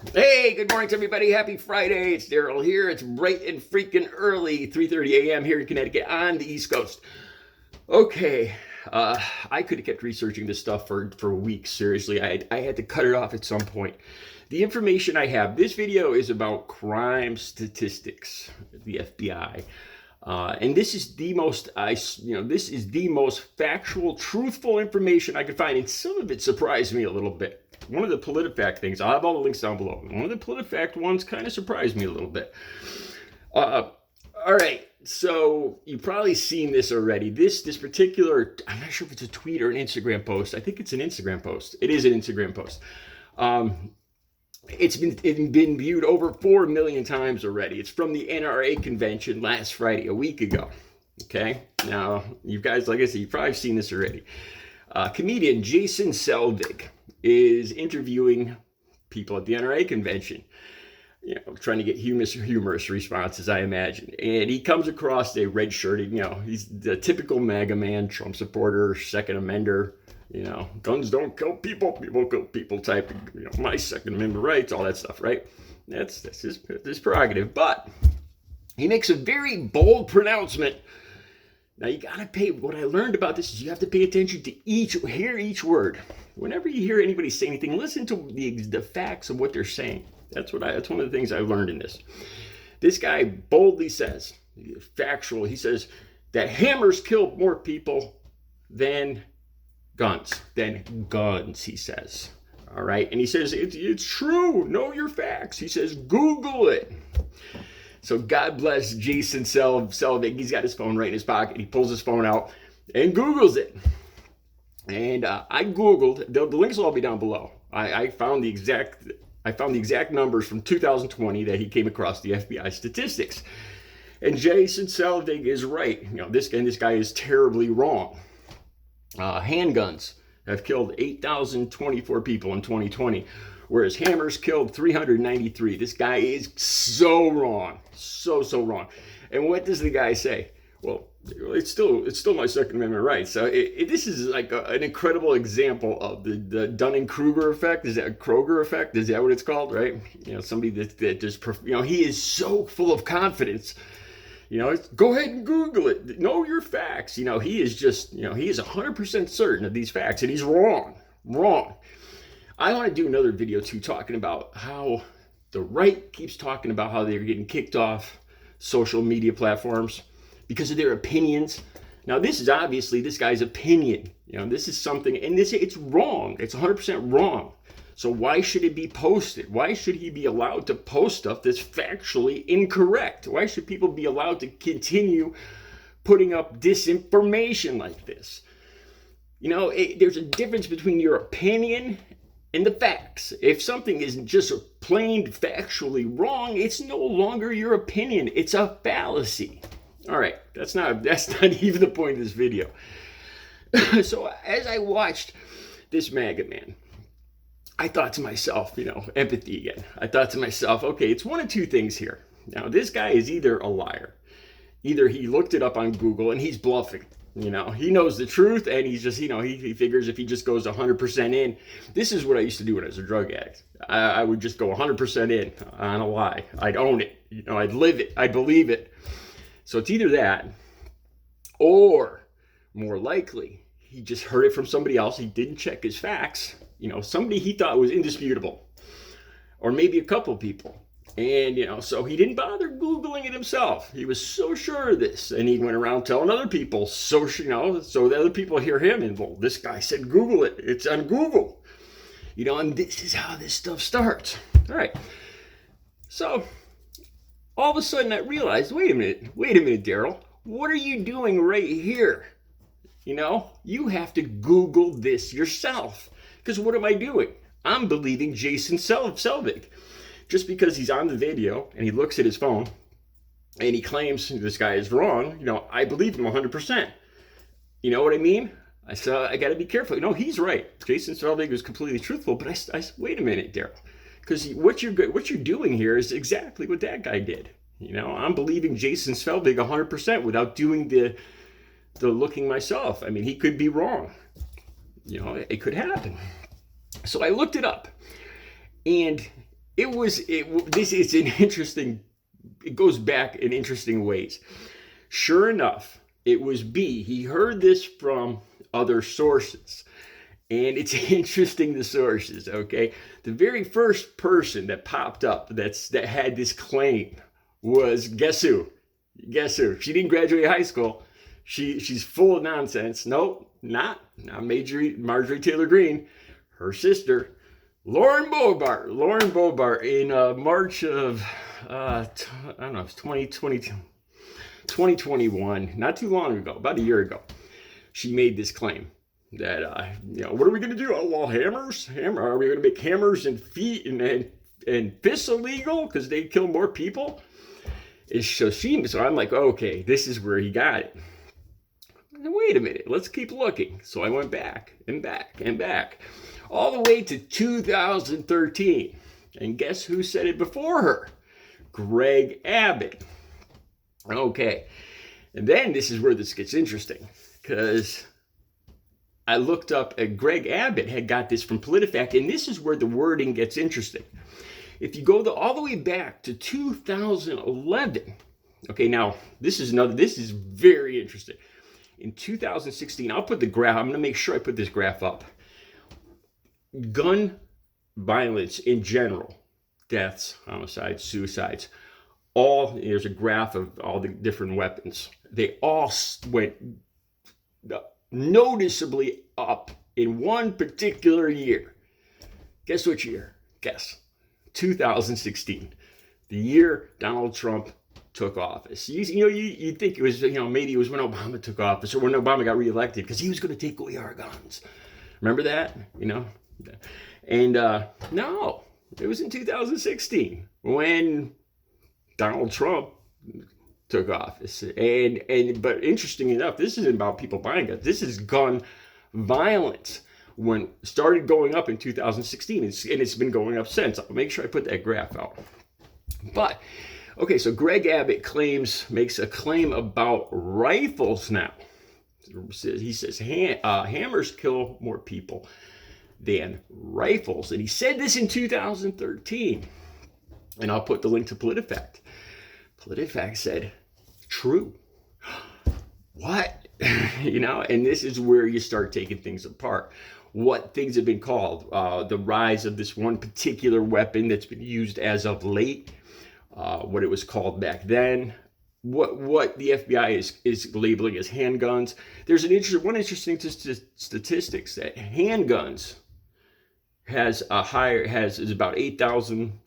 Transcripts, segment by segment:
Hey, good morning to everybody. Happy Friday. It's Daryl here. It's bright and freaking early, 3:30 a.m. here in Connecticut on the East Coast. Okay, I could have kept researching this stuff for weeks. Seriously, I had to cut it off at some point. The information I have, this video is about crime statistics, the FBI. And this is the most, this is the most factual, truthful information I could find. And some of it surprised me a little bit. One of the PolitiFact things, I'll have all the links down below. One of the PolitiFact ones kind of surprised me a little bit. All right, so you've probably seen this already. This particular, I'm not sure if it's a tweet or an Instagram post. I think it's an Instagram post. It is an Instagram post. It's been viewed over 4 million times already. It's from the NRA convention last Friday, a week ago. Okay, now you guys, like I said, you've probably seen this already. Comedian Jason Selvig is interviewing people at the NRA convention, trying to get humorous responses, I imagine. And he comes across a red-shirted, he's the typical MAGA man, Trump supporter, Second Amender, guns don't kill people, people kill people type, my Second Amendment rights, all that stuff, right? That's his prerogative. But he makes a very bold pronouncement. Now you gotta pay, what I learned about this is you have to pay attention to hear each word. Whenever you hear anybody say anything, listen to the facts of what they're saying. That's one of the things I learned in this. This guy boldly says, factual, he says that hammers kill more people than guns, he says. All right, and he says, it's true, know your facts. He says, Google it. So God bless Jason Selvig. He's got his phone right in his pocket. He pulls his phone out and Googles it. And I Googled, the links will all be down below. I found the exact numbers from 2020 that he came across the FBI statistics. And Jason Selvig is right. This guy is terribly wrong. Handguns have killed 8,024 people in 2020, whereas hammers killed 393. This guy is so wrong, so wrong. And what does the guy say? Well, it's still my Second Amendment rights. So this is like an incredible example of the Dunning-Kruger effect. Is that Kroger effect? Is that what it's called, right? Somebody that just, he is so full of confidence. Go ahead and Google it. Know your facts. He is just, he is 100% certain of these facts, and he's wrong. I want to do another video too, talking about how the right keeps talking about how they're getting kicked off social media platforms because of their opinions. Now, this is obviously this guy's opinion. This is something, and it's wrong. It's 100% wrong. So why should it be posted? Why should he be allowed to post stuff that's factually incorrect? Why should people be allowed to continue putting up disinformation like this? There's a difference between your opinion and the facts. If something is just plain factually wrong, it's no longer your opinion. It's a fallacy. All right, that's not even the point of this video. So as I watched this MAGA man, I thought to myself, empathy again. I thought to myself, okay, it's one of two things here. Now, this guy is either a liar. Either he looked it up on Google and he's bluffing. He knows the truth and he's just, he figures if he just goes 100% in. This is what I used to do when I was a drug addict. I would just go 100% in on a lie. I'd own it. I'd live it. I'd believe it. So it's either that, or more likely, he just heard it from somebody else. He didn't check his facts. Somebody he thought was indisputable, or maybe a couple people. And, so he didn't bother Googling it himself. He was so sure of this. And he went around telling other people, so the other people hear him. And, well, this guy said, Google it. It's on Google. And this is how this stuff starts. All right. So all of a sudden I realized, wait a minute, Daryl. What are you doing right here? You have to Google this yourself. Because what am I doing? I'm believing Jason Selvig. Just because he's on the video and he looks at his phone and he claims this guy is wrong, I believe him 100%. You know what I mean? I got to be careful. He's right. Jason Selvig was completely truthful, but I wait a minute, Daryl. Because what you're doing here is exactly what that guy did. I'm believing Jason Selvig 100% without doing the looking myself. I mean, he could be wrong. It could happen. So I looked it up. And This is an interesting, it goes back in interesting ways. Sure enough, it was B. He heard this from other sources. And it's interesting, the sources, okay? The very first person that popped up that had this claim was, guess who? Guess who? She didn't graduate high school. She's full of nonsense. Nope, not Marjorie Taylor Greene. Her sister, Lauren Boebert. Lauren Boebert in March of, I don't know, 2021, not too long ago, about a year ago. She made this claim that, what are we going to do? Outlaw hammers? Are we going to make hammers and feet and fists illegal because they kill more people? So I'm like, okay, this is where he got it. And wait a minute, let's keep looking. So I went back and back and back, all the way to 2013. And guess who said it before her? Greg Abbott. Okay. And then this is where this gets interesting, because I looked up, Greg Abbott had got this from PolitiFact, and this is where the wording gets interesting. If you go all the way back to 2011, okay, now this is very interesting. In 2016, I'll put the graph, I'm going to make sure I put this graph up. Gun violence in general, deaths, homicides, suicides, there's a graph of all the different weapons. They all went noticeably up in one particular year. Guess which year? Guess. 2016. The year Donald Trump took office. You'd think it was, maybe it was when Obama took office or when Obama got reelected, because he was going to take away our guns. Remember that? And no, it was in 2016 when Donald Trump took office. But interesting enough, this isn't about people buying guns. This is gun violence. When started going up in 2016, and it's been going up since. I'll make sure I put that graph out. But okay, so Greg Abbott makes a claim about rifles now. He says hammers kill more people than rifles, and he said this in 2013. And I'll put the link to PolitiFact. PolitiFact said, true. What? And this is where you start taking things apart. What things have been called, the rise of this one particular weapon that's been used as of late, what it was called back then, what the FBI is labeling as handguns. There's one interesting statistics that handguns is about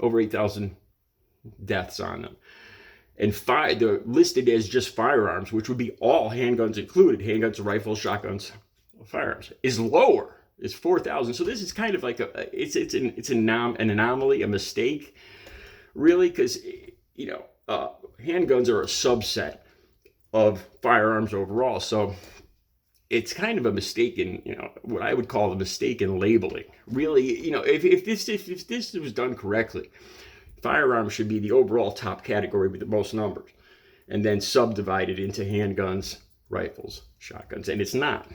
over 8,000 deaths on them. And they're listed as just firearms, which would be all handguns included, handguns, rifles, shotguns, firearms, is lower. Is 4,000. So this is kind of like it's an anomaly, a mistake, really, because handguns are a subset of firearms overall. So it's kind of a mistake in what I would call a mistake in labeling. Really, if this was done correctly, firearms should be the overall top category with the most numbers, and then subdivided into handguns, rifles, shotguns, and it's not.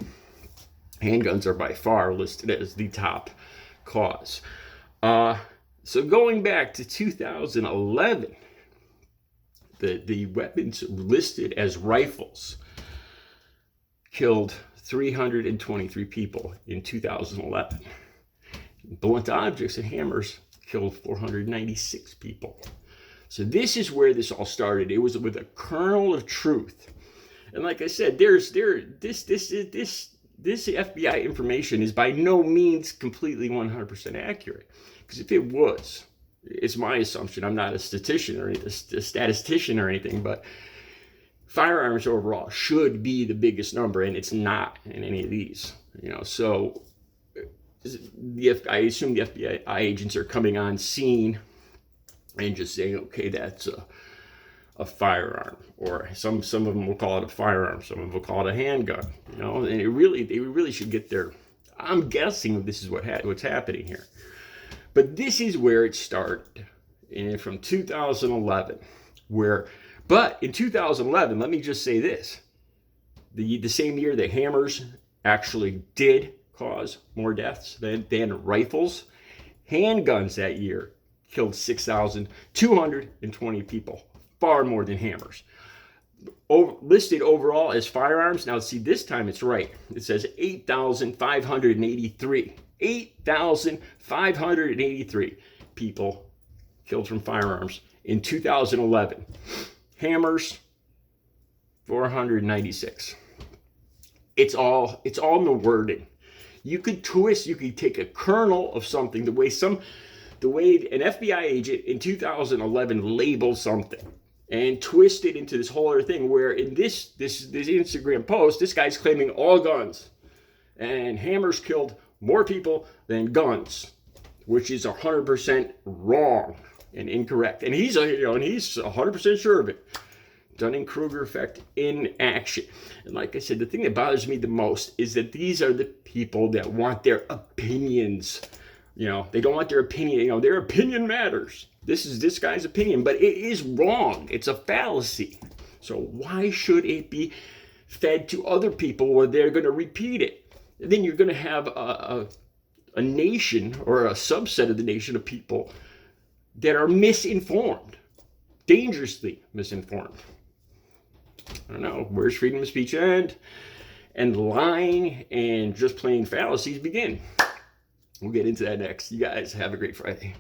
Handguns are by far listed as the top cause. So going back to 2011, the weapons listed as rifles killed 323 people in 2011. Blunt objects and hammers killed 496 people. So this is where this all started. It was with a kernel of truth. And like I said, this FBI information is by no means completely 100% accurate. Because if it was, it's my assumption, I'm not a statistician or anything, but firearms overall should be the biggest number, and it's not in any of these. So I assume the FBI agents are coming on scene and just saying, okay, that's a firearm, or some of them will call it a firearm, some of them will call it a handgun, and they really should get their, I'm guessing this is what's happening here. But this is where it started, and from 2011, but in 2011, let me just say this, the same year that hammers actually did cause more deaths than rifles, handguns that year killed 6,220 people, far more than hammers. Listed overall as firearms, now see, this time it's right. It says 8,583. 8,583 people killed from firearms in 2011. Hammers, 496. It's all in the wording. You could twist, you could take a kernel of something, the way an FBI agent in 2011 labeled something, and twist it into this whole other thing, where in this Instagram post, this guy's claiming all guns and hammers killed more people than guns, which is 100% wrong and incorrect. And he's 100% sure of it. Dunning-Kruger effect in action. And like I said, the thing that bothers me the most is that these are the people that want their opinions. They don't want their opinion. Their opinion matters. This is this guy's opinion, but it is wrong. It's a fallacy. So why should it be fed to other people where they're going to repeat it? And then you're going to have a nation, or a subset of the nation, of people that are misinformed, dangerously misinformed. I don't know, where's freedom of speech end and lying and just plain fallacies begin? We'll get into that next. You guys have a great Friday.